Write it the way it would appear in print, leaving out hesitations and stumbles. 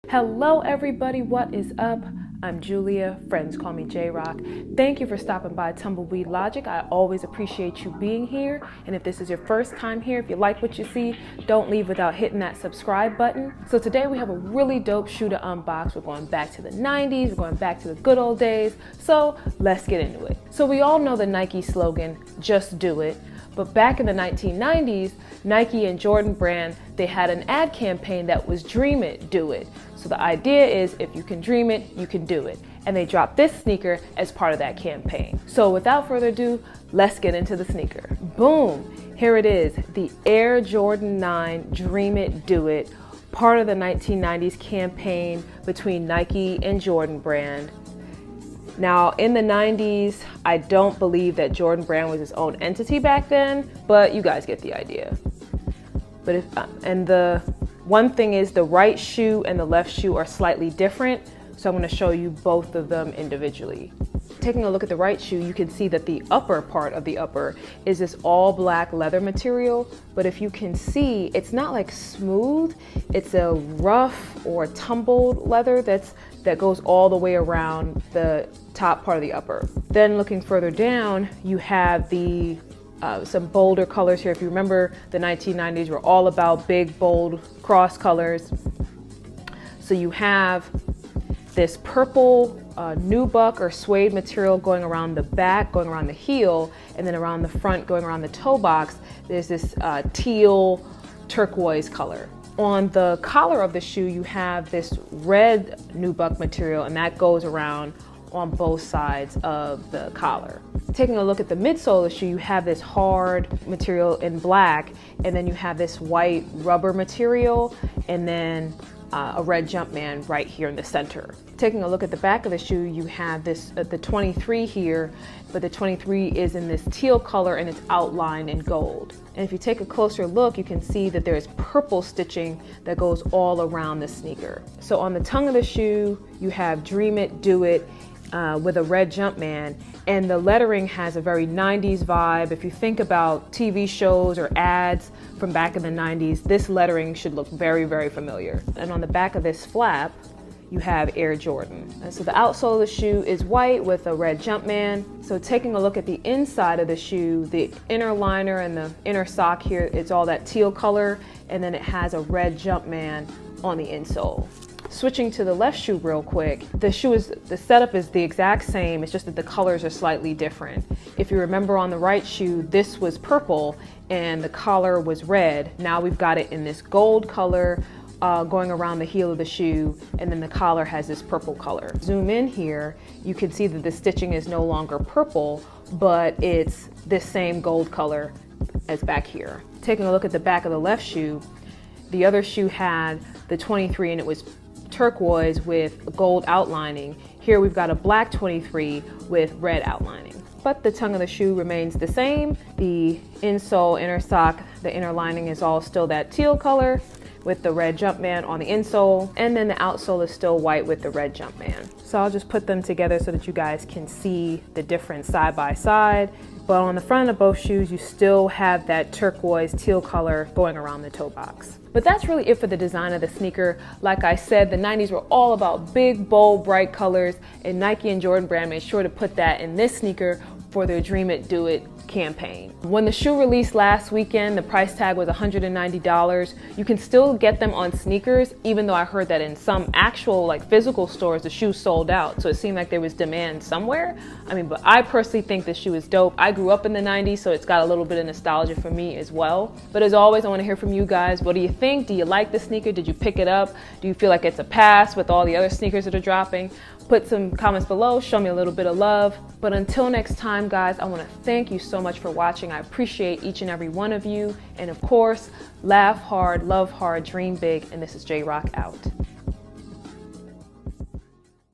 Hello everybody, what is up? I'm Julia, friends call me J-Rock. Thank you for stopping by Tumbleweed Logic. I always appreciate you being here. And if this is your first time here, if you like what you see, don't leave without hitting that subscribe button. So today we have a really dope shoe to unbox. We're going back to the 90s, we're going back to the good old days. So let's get into it. So we all know the Nike slogan, just do it. But back in the 1990s, Nike and Jordan brand, they had an ad campaign that was dream it, do it. So the idea is if you can dream it, you can do it. And they dropped this sneaker as part of that campaign. So without further ado, let's get into the sneaker. Boom, here it is, the Air Jordan 9 Dream It, Do It, part of the 1990s campaign between Nike and Jordan brand. Now, in the 90s, I don't believe that Jordan brand was its own entity back then, but you guys get the idea. But and the one thing is the right shoe and the left shoe are slightly different, so I'm going to show you both of them individually. Taking a look at the right shoe, you can see that the upper part of the upper is this all black leather material, but if you can see, it's not like smooth, it's a rough or tumbled leather that goes all the way around the top part of the upper. Then looking further down, you have the some bolder colors here. If you remember, the 1990s were all about big, bold cross colors. So you have this purple nubuck or suede material going around the back, going around the heel, and then around the front, going around the toe box, there's this teal turquoise color. On the collar of the shoe, you have this red nubuck material, and that goes around on both sides of the collar. Taking a look at the midsole of the shoe, you have this hard material in black, and then you have this white rubber material, and then a red Jumpman right here in the center. Taking a look at the back of the shoe, you have this the 23 here, but the 23 is in this teal color and it's outlined in gold. And if you take a closer look, you can see that there's purple stitching that goes all around the sneaker. So on the tongue of the shoe, you have Dream It, Do It, with a red Jumpman, and the lettering has a very 90s vibe. If you think about TV shows or ads from back in the 90s, this lettering should look very, very familiar. And on the back of this flap, you have Air Jordan. And so the outsole of the shoe is white with a red Jumpman. So taking a look at the inside of the shoe, the inner liner and the inner sock here, it's all that teal color, and then it has a red Jumpman on the insole. Switching to the left shoe real quick, the setup is the exact same, it's just that the colors are slightly different. If you remember on the right shoe, this was purple and the collar was red. Now we've got it in this gold color going around the heel of the shoe, and then the collar has this purple color. Zoom in here, you can see that the stitching is no longer purple, but it's this same gold color as back here. Taking a look at the back of the left shoe, the other shoe had the 23 and it was turquoise with gold outlining. Here we've got a black 23 with red outlining. But the tongue of the shoe remains the same. The insole, inner sock, the inner lining is all still that teal color with the red Jumpman on the insole, and then the outsole is still white with the red Jumpman. So I'll just put them together so that you guys can see the difference side by side. But on the front of both shoes, you still have that turquoise teal color going around the toe box. But that's really it for the design of the sneaker. Like I said, the 90s were all about big, bold, bright colors, and Nike and Jordan brand made sure to put that in this sneaker for their Dream It, Do It campaign. When the shoe released last weekend, the price tag was $190. You can still get them on sneakers, even though I heard that in some actual like physical stores, the shoe sold out. So it seemed like there was demand somewhere. I mean, but I personally think this shoe is dope. I grew up in the 90s, so it's got a little bit of nostalgia for me as well. But as always, I want to hear from you guys. What do you think? Do you like the sneaker? Did you pick it up? Do you feel like it's a pass with all the other sneakers that are dropping? Put some comments below, show me a little bit of love. But until next time, guys, I want to thank you so much for watching. I appreciate each and every one of you. And of course, laugh hard, love hard, dream big. And this is J-Rock out.